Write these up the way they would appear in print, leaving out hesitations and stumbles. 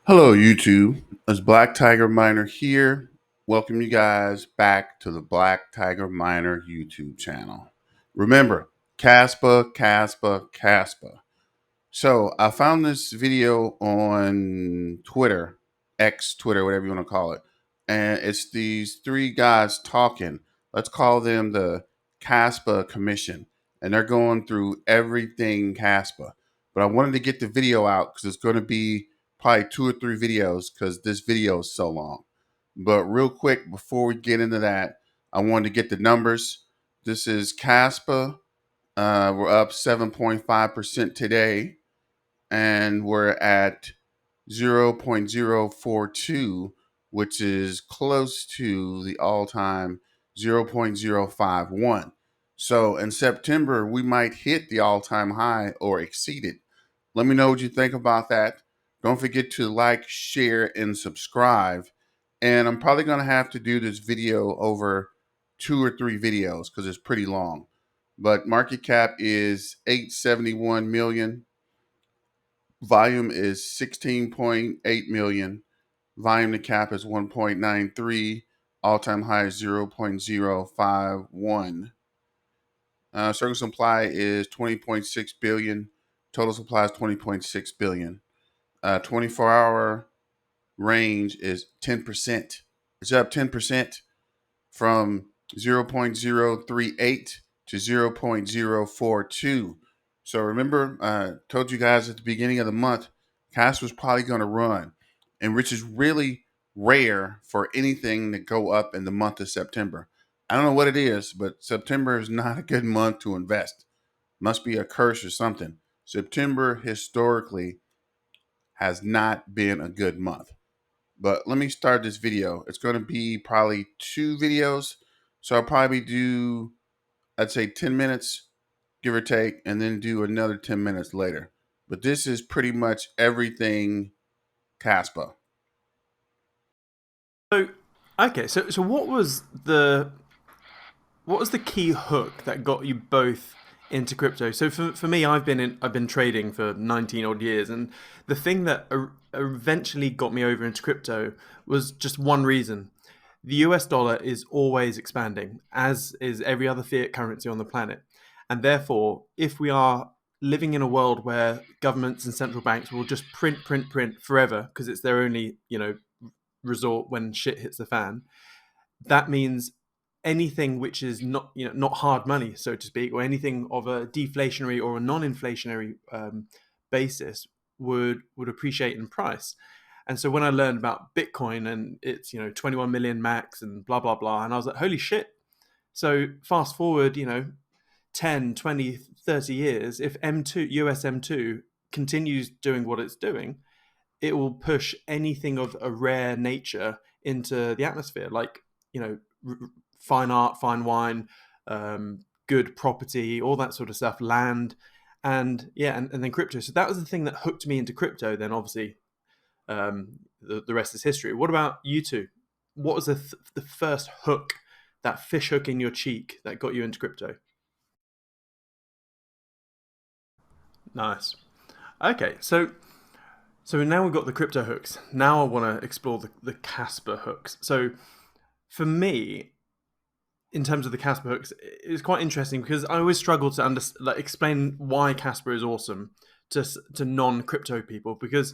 Hello, YouTube. It's Black Tiger Miner here. Welcome you guys back to the Black Tiger Miner YouTube channel. Remember, Kaspa, Kaspa, Kaspa. So I found this video on Twitter, X Twitter, whatever you want to call it. And it's these three guys talking. Let's call them the Kaspa Commission. And they're going through everything Kaspa. But I wanted to get the video out because it's going to be probably 2 or 3 videos because this video is so long. But real quick, before we get into that, I wanted to get the numbers. This is Kaspa. We're up 7.5% today, and we're at 0.042, which is close to the all-time 0.051. So in September, we might hit the all-time high or exceed it. Let me know what you think about that. Don't forget to like, share, and subscribe. And I'm probably going to have to do this video over 2 or 3 videos because it's pretty long. But market cap is 871 million. Volume is 16.8 million. Volume to cap is 1.93. All-time high is 0.051. Circle supply is 20.6 billion. Total supply is 20.6 billion. 24-hour range is 10%. It's up 10% from 0.038 to 0.042. So remember, I told you guys at the beginning of the month, Casper was probably going to run, and which is really rare for anything to go up in the month of September. I don't know what it is, but September is not a good month to invest. Must be a curse or something. September historically has not been a good month. But let me start this video. It's going to be probably 2 videos. So I'll probably do, I'd say 10 minutes, give or take, and then do another 10 minutes later. But this is pretty much everything Kaspa. So, okay, so what was the key hook that got you both into crypto? So for me, I've been trading for 19 odd years, and the thing that eventually got me over into crypto was just one reason. The US dollar is always expanding, as is every other fiat currency on the planet. And therefore, if we are living in a world where governments and central banks will just print forever because it's their only, resort when shit hits the fan, that means anything which is not not hard money, so to speak, or anything of a deflationary or a non-inflationary basis would appreciate in price. And so when I learned about Bitcoin and it's 21 million max and blah blah blah, and I was like, holy shit. So fast forward 10, 20, 30 years, if M2 US M2 continues doing what it's doing, it will push anything of a rare nature into the atmosphere, like fine art, fine wine, good property, all that sort of stuff, land, and yeah, and then crypto. So that was the thing that hooked me into crypto. Then obviously, the rest is history. What about you two? What was the first hook, that fish hook in your cheek that got you into crypto? Nice. Okay, so now we've got the crypto hooks. Now I want to explore the Casper hooks. So for me, in terms of the Casper hooks, it's quite interesting because I always struggle to explain why Casper is awesome to non-crypto people, because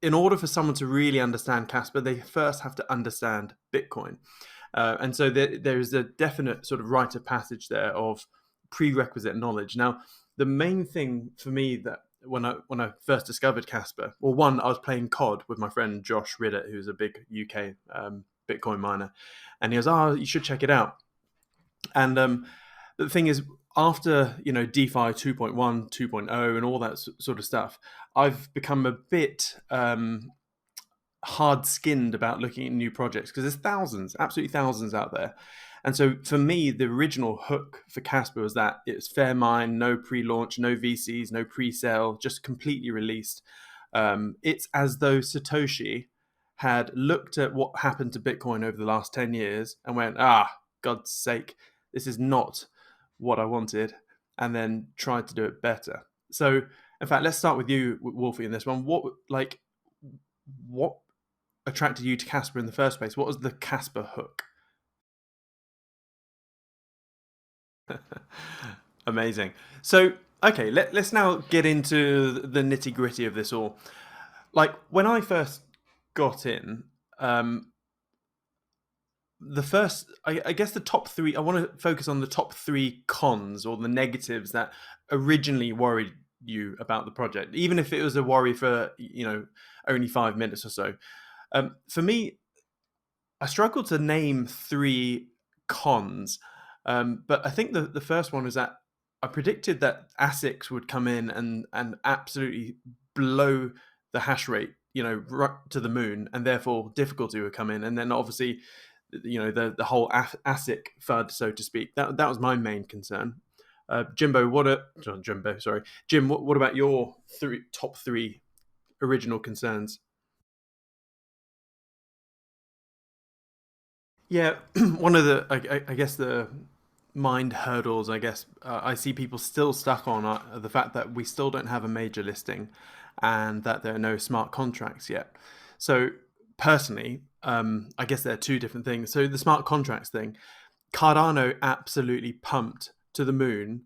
in order for someone to really understand Casper, they first have to understand Bitcoin. And so there is a definite sort of rite of passage there of prerequisite knowledge. Now, the main thing for me that when I first discovered Casper, well, one, I was playing COD with my friend Josh Riddett, who's a big UK Bitcoin miner, and he goes, "Oh, you should check it out." And the thing is, after DeFi 2.1, 2.0, and all that sort of stuff, I've become a bit hard-skinned about looking at new projects because there's thousands, absolutely thousands out there. And so for me, the original hook for Casper was that it's fair mine, no pre-launch, no VCs, no pre-sale, just completely released. It's as though Satoshi had looked at what happened to Bitcoin over the last 10 years and went, God's sake, this is not what I wanted, and then tried to do it better. So, in fact, let's start with you, Wolfie, in this one. what attracted you to Casper in the first place? What was the Casper hook? Amazing. So, okay, let's now get into the nitty gritty of this all. Like when I first got in, the first, I guess the top three, I want to focus on the top three cons or the negatives that originally worried you about the project, even if it was a worry for, only 5 minutes or so. For me, I struggled to name three cons, but I think the first one is that I predicted that ASICs would come in and absolutely blow the hash rate, right to the moon, and therefore difficulty would come in, and then obviously, the whole ASIC FUD, so to speak. That was my main concern. Jim, what about your top three original concerns? Yeah, one of the, I guess, the mind hurdles, I guess, I see people still stuck on the fact that we still don't have a major listing and that there are no smart contracts yet. So, personally, I guess there are two different things. So, the smart contracts thing, Cardano absolutely pumped to the moon,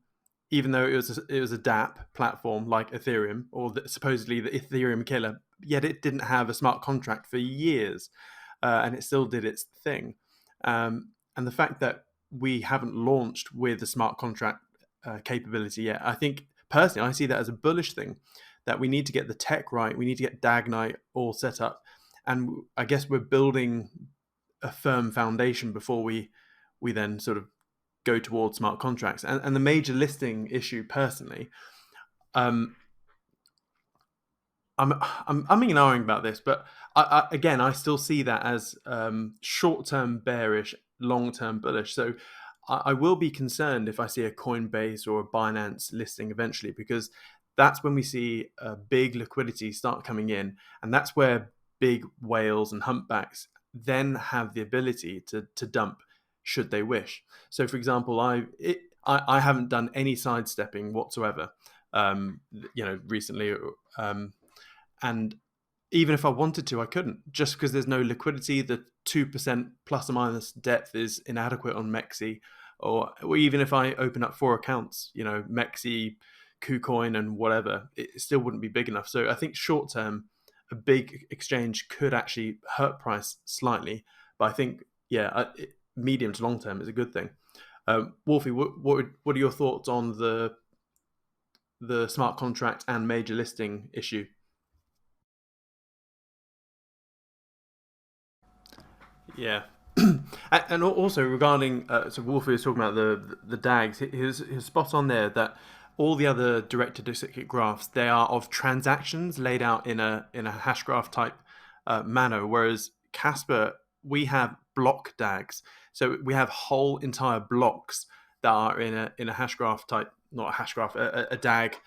even though it was a DApp platform like Ethereum, or supposedly the Ethereum killer, yet it didn't have a smart contract for years, and it still did its thing. And the fact that we haven't launched with the smart contract capability yet, I think personally I see that as a bullish thing. That we need to get the tech right, we need to get DAGKNIGHT all set up, and I guess we're building a firm foundation before we then sort of go towards smart contracts. And the major listing issue, personally, um, I'm umming and ahhing about this, but again, I still see that as short-term bearish, long-term bullish. So I will be concerned if I see a Coinbase or a Binance listing eventually, because that's when we see big liquidity start coming in, and that's where big whales and humpbacks then have the ability to dump should they wish. So, for example, I haven't done any sidestepping whatsoever, recently. And even if I wanted to, I couldn't, just because there's no liquidity. The 2% plus or minus depth is inadequate on Mexi, or even if I open up 4 accounts, Mexi, KuCoin, and whatever, it still wouldn't be big enough. So I think short term, a big exchange could actually hurt price slightly, but I think medium to long term is a good thing. Wolfie, what are your thoughts on the smart contract and major listing issue? Yeah. And also regarding, so Wolfie was talking about the DAGs. He was spot on there that all the other directed acyclic graphs, they are of transactions laid out in a hash graph type manner, whereas Casper, we have block DAGs. So we have whole entire blocks that are in a hash graph type, not a hash graph, a DAG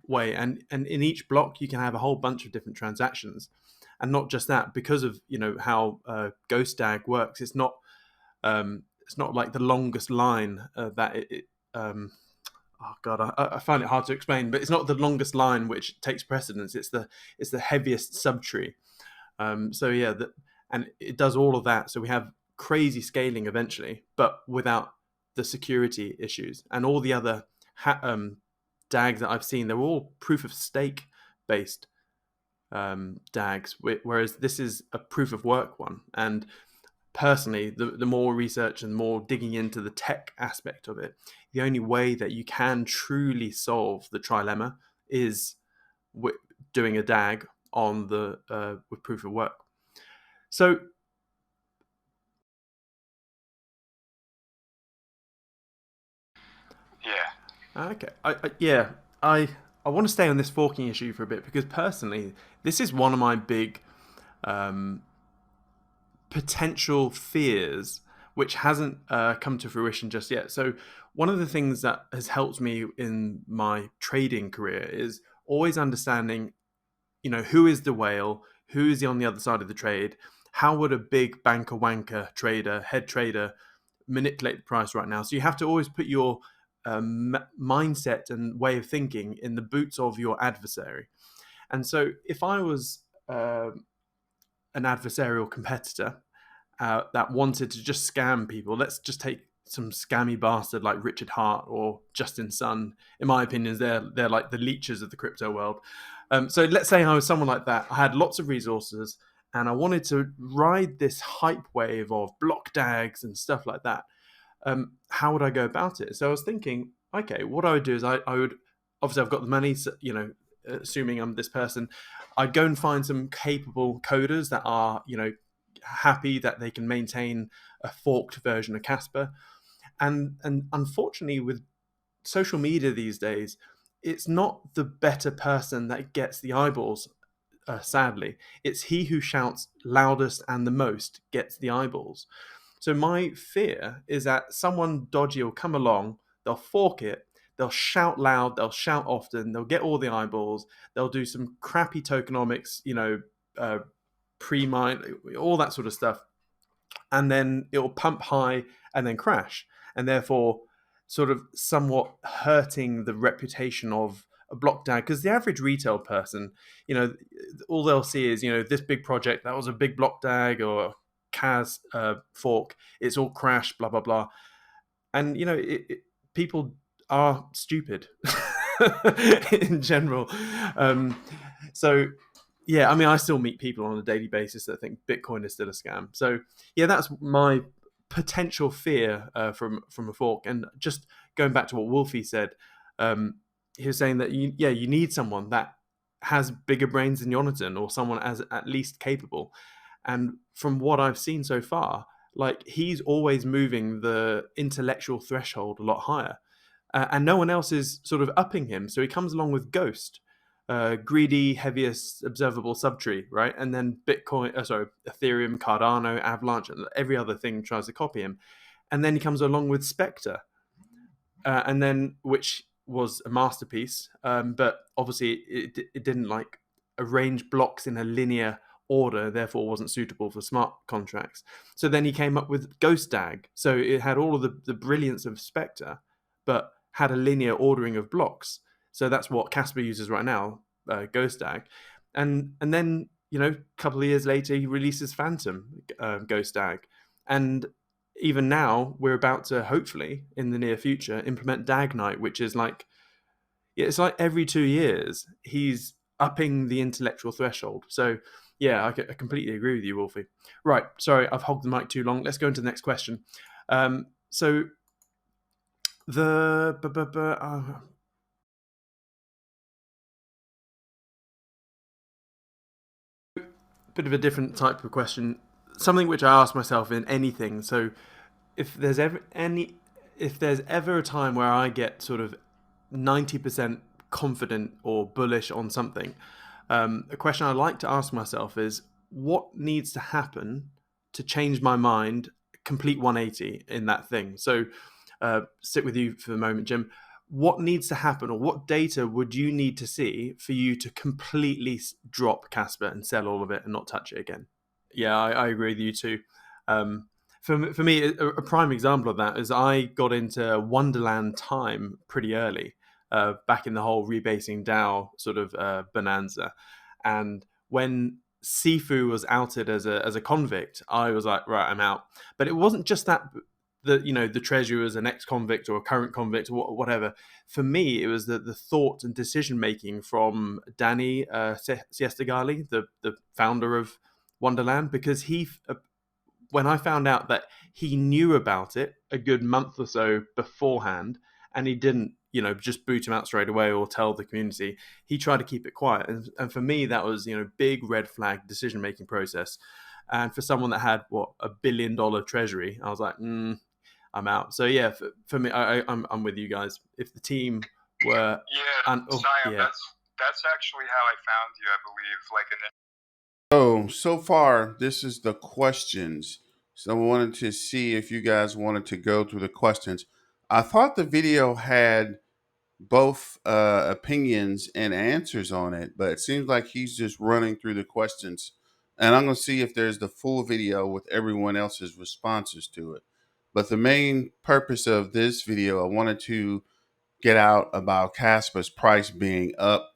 way, and in each block you can have a whole bunch of different transactions. And not just that, because of how GHOSTDAG works, it's not like the longest line that oh god, I find it hard to explain, but it's not the longest line which takes precedence. It's the heaviest subtree. So yeah, and it does all of that. So we have crazy scaling eventually, but without the security issues. And all the other DAGs that I've seen, they're all proof of stake based DAGs, whereas this is a proof of work one. And personally, the more research and more digging into the tech aspect of it, the only way that you can truly solve the trilemma is doing a DAG on the with proof of work. So Yeah. okay, I want to stay on this forking issue for a bit, because personally, this is one of my big potential fears, which hasn't come to fruition just yet. So one of the things that has helped me in my trading career is always understanding, who is the whale, who is on the other side of the trade, how would a big banker wanker trader, head trader, manipulate the price right now. So you have to always put your mindset and way of thinking in the boots of your adversary. And so if I was an adversarial competitor that wanted to just scam people. Let's just take some scammy bastard like Richard Hart or Justin Sun. In my opinion, they're like the leeches of the crypto world. So let's say I was someone like that. I had lots of resources and I wanted to ride this hype wave of block DAGs and stuff like that. How would I go about it? So I was thinking, okay, what I would do is I would, obviously I've got the money, so, you know, assuming I'm this person, I'd go and find some capable coders that are, you know, happy that they can maintain a forked version of Casper. And unfortunately, with social media these days, it's not the better person that gets the eyeballs. Sadly, it's he who shouts loudest and the most gets the eyeballs. So my fear is that someone dodgy will come along, they'll fork it, they'll shout loud, they'll shout often, they'll get all the eyeballs, they'll do some crappy tokenomics, you know, pre-mine, all that sort of stuff, and then it'll pump high and then crash, and therefore sort of somewhat hurting the reputation of a block DAG, because the average retail person, you know, all they'll see is, you know, this big project that was a big block DAG or Cas fork, it's all crashed, blah blah blah, and you know, people are stupid in general. So yeah, I mean, I still meet people on a daily basis that think Bitcoin is still a scam. So yeah, that's my potential fear from a fork. And just going back to what Wolfie said, he was saying that you need someone that has bigger brains than Jonathan, or someone as at least capable. And from what I've seen so far, like, he's always moving the intellectual threshold a lot higher, and no one else is sort of upping him. So he comes along with Ghost, greedy, heaviest observable subtree, right? And then Ethereum, Cardano, Avalanche, and every other thing tries to copy him. And then he comes along with Spectre, and then, which was a masterpiece, but obviously it didn't like arrange blocks in a linear order, therefore wasn't suitable for smart contracts. So then he came up with GHOSTDAG. So it had all of the brilliance of Spectre, but had a linear ordering of blocks. So that's what Kaspa uses right now, GHOSTDAG. And then, you know, a couple of years later, he releases Phantom GHOSTDAG. And even now, we're about to, hopefully, in the near future, implement DAGKNIGHT, which is like, yeah, it's like every 2 years, he's upping the intellectual threshold. So yeah, I completely agree with you, Wolfie. Right, sorry, I've hogged the mic too long. Let's go into the next question. So the bit of a different type of question, something which I ask myself in anything. So if there's ever a time where I get sort of 90% confident or bullish on something, a question I like to ask myself is, what needs to happen to change my mind, complete 180 in that thing? So sit with you for the moment, Jim. What needs to happen, or what data would you need to see for you to completely drop Casper and sell all of it and not touch it again? Yeah, I agree with you too. For me, a prime example of that is I got into Wonderland time pretty early, back in the whole rebasing DAO sort of bonanza. And when Sifu was outed as a convict, I was like, right, I'm out. But it wasn't just that, you know, the treasurer was an ex-convict or a current convict or whatever. For me, it was the thought and decision making from Danny Siestagali, the founder of Wonderland, because when I found out that he knew about it a good month or so beforehand, and he didn't, you know, just boot him out straight away or tell the community, he tried to keep it quiet. And for me, that was, you know, big red flag decision making process. And for someone that had $1 billion treasury, I was like, I'm out. So yeah, for me, I'm with you guys. If the team were, Siam, that's actually how I found you, I believe. Like in So far, this is the questions. So I wanted to see if you guys wanted to go through the questions. I thought the video had both opinions and answers on it, but it seems like he's just running through the questions. And I'm going to see if there's the full video with everyone else's responses to it. But the main purpose of this video, I wanted to get out about Caspa's price being up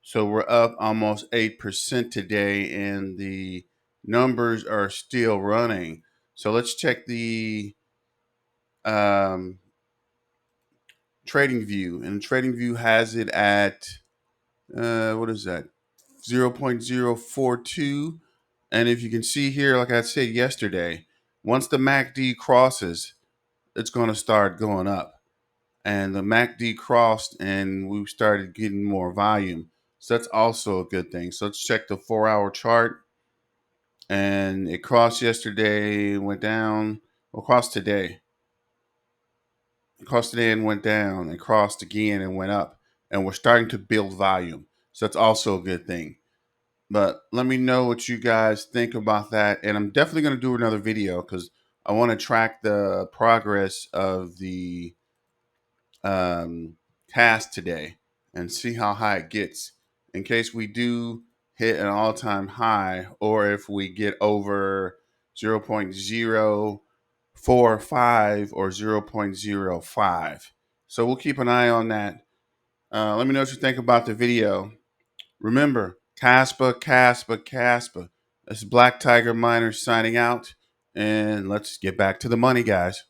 So we're up almost 8% today, and the numbers are still running. So let's check the trading view, and trading view has it at what is that, 0.042. And if you can see here, like I said yesterday, once the MACD crosses, it's going to start going up. And the MACD crossed, and we started getting more volume. So that's also a good thing. So let's check the 4-hour chart. And it crossed yesterday, went down, or crossed today. It crossed today and went down, and crossed again and went up. And we're starting to build volume. So that's also a good thing. But let me know what you guys think about that. And I'm definitely going to do another video because I want to track the progress of the cast today and see how high it gets in case we do hit an all-time high, or if we get over 0.045 or 0.05. So we'll keep an eye on that. Let me know what you think about the video. Remember, Kaspa, Kaspa, Kaspa. This is Black Tiger Miner signing out, and let's get back to the money, guys.